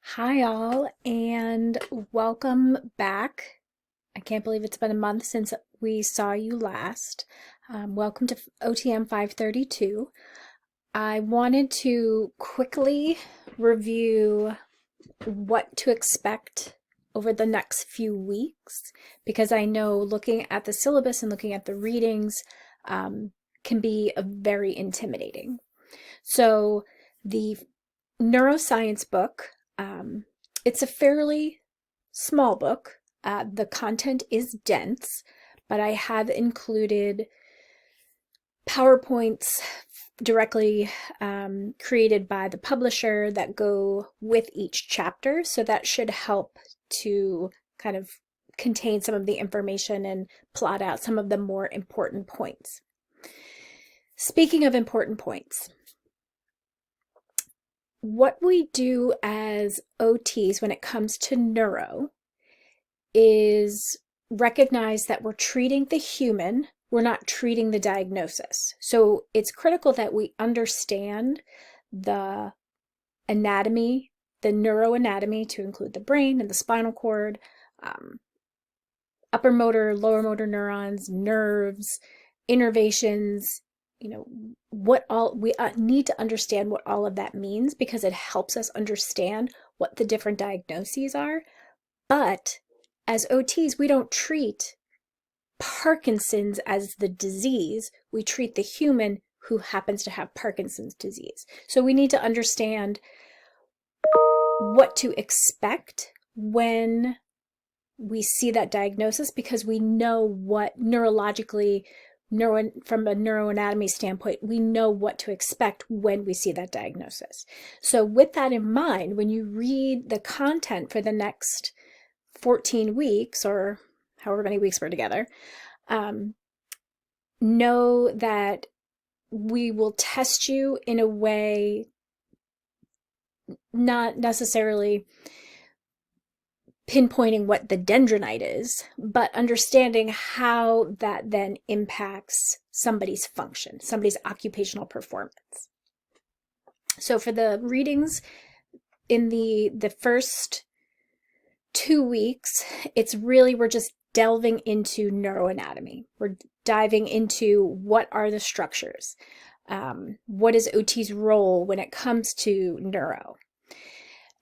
Hi, all, and welcome back. I can't believe it's been a month since we saw you last. Welcome to OTM 532. I wanted to quickly review what to expect over the next few weeks because I know looking at the syllabus and looking at the readings can be very intimidating. So, the neuroscience book. It's a fairly small book. The content is dense, but I have included PowerPoints directly created by the publisher that go with each chapter. So that should help to kind of contain some of the information and plot out some of the more important points. Speaking of important points, what we do as OTs when it comes to neuro is recognize that we're treating the human, we're not treating the diagnosis. So it's critical that we understand the anatomy, the neuroanatomy to include the brain and the spinal cord, upper motor, lower motor neurons, nerves, innervations, what all we need to understand what all of that means because it helps us understand what the different diagnoses are. But as OTs, we don't treat Parkinson's as the disease. We treat the human who happens to have Parkinson's disease. So we need to understand what to expect when we see that diagnosis because we know what neurologically from a neuroanatomy standpoint, we know what to expect when we see that diagnosis. So with that in mind, when you read the content for the next 14 weeks or however many weeks we're together, know that we will test you in a way not necessarily pinpointing what the dendronite is, but understanding how that then impacts somebody's function, somebody's occupational performance. So for the readings in the first 2 weeks, it's really, we're just delving into neuroanatomy. We're diving into what are the structures. What is OT's role when it comes to neuro?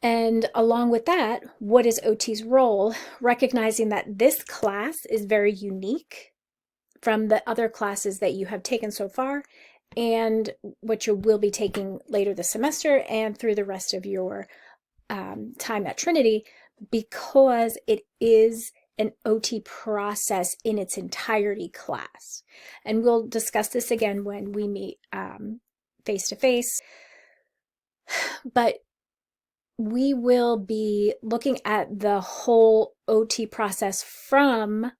And along with that, what is OT's role? Recognizing that this class is very unique from the other classes that you have taken so far and what you will be taking later this semester and through the rest of your time at Trinity, because it is an OT process in its entirety class. And we'll discuss this again when we meet face to face. But we will be looking at the whole OT process from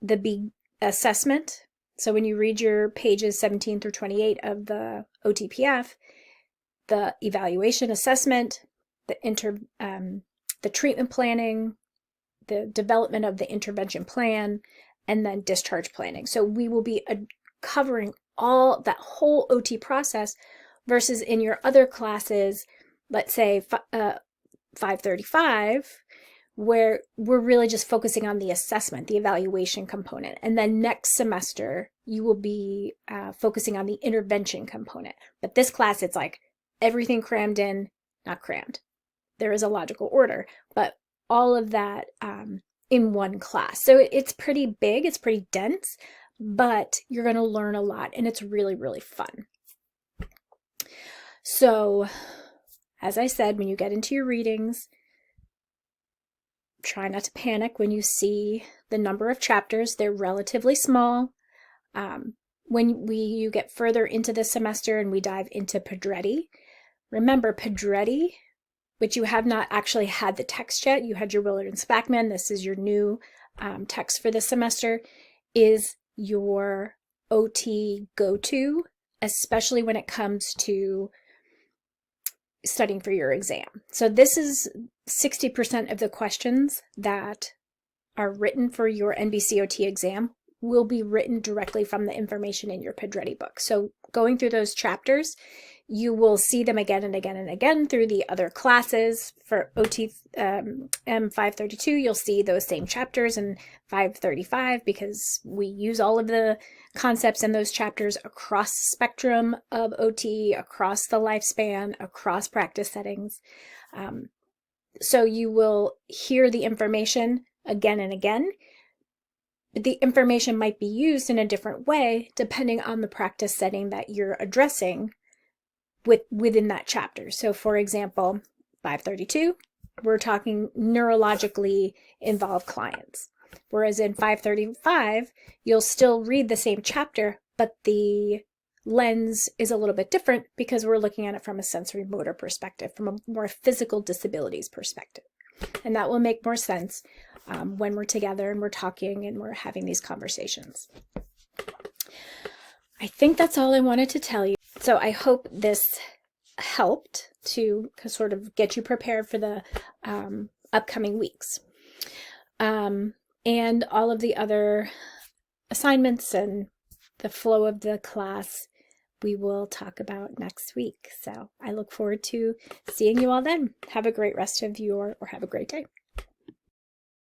the assessment. So when you read your pages 17 through 28 of the OTPF, the evaluation assessment, the treatment planning, the development of the intervention plan, and then discharge planning. So we will be covering all that whole OT process versus in your other classes, let's say 535, where we're really just focusing on the assessment, the evaluation component. And then next semester, you will be focusing on the intervention component. But this class, it's like everything crammed in, not crammed. There is a logical order, but all of that in one class. So it's pretty big, it's pretty dense, but you're going to learn a lot and it's really, really fun. So, as I said, when you get into your readings, try not to panic when you see the number of chapters. They're relatively small. When you get further into the semester and we dive into Pedretti, remember Pedretti, which you have not actually had the text yet. You had your Willard and Spackman. This is your new text for this semester, is your OT go-to, especially when it comes to studying for your exam. So this is 60% of the questions that are written for your NBCOT exam will be written directly from the information in your Pedretti book. So going through those chapters You will see them again and again and again through the other classes. For OTM 532, you'll see those same chapters in 535 because we use all of the concepts in those chapters across the spectrum of OT, across the lifespan, across practice settings. So you will hear the information again and again. But the information might be used in a different way depending on the practice setting that you're addressing within that chapter. So for example, 532, we're talking neurologically involved clients. Whereas in 535, you'll still read the same chapter, but the lens is a little bit different because we're looking at it from a sensory motor perspective, from a more physical disabilities perspective. And that will make more sense when we're together and we're talking and we're having these conversations. I think that's all I wanted to tell you. So I hope this helped to sort of get you prepared for the upcoming weeks. And all of the other assignments and the flow of the class we will talk about next week. So I look forward to seeing you all then. Have a great rest of or have a great day.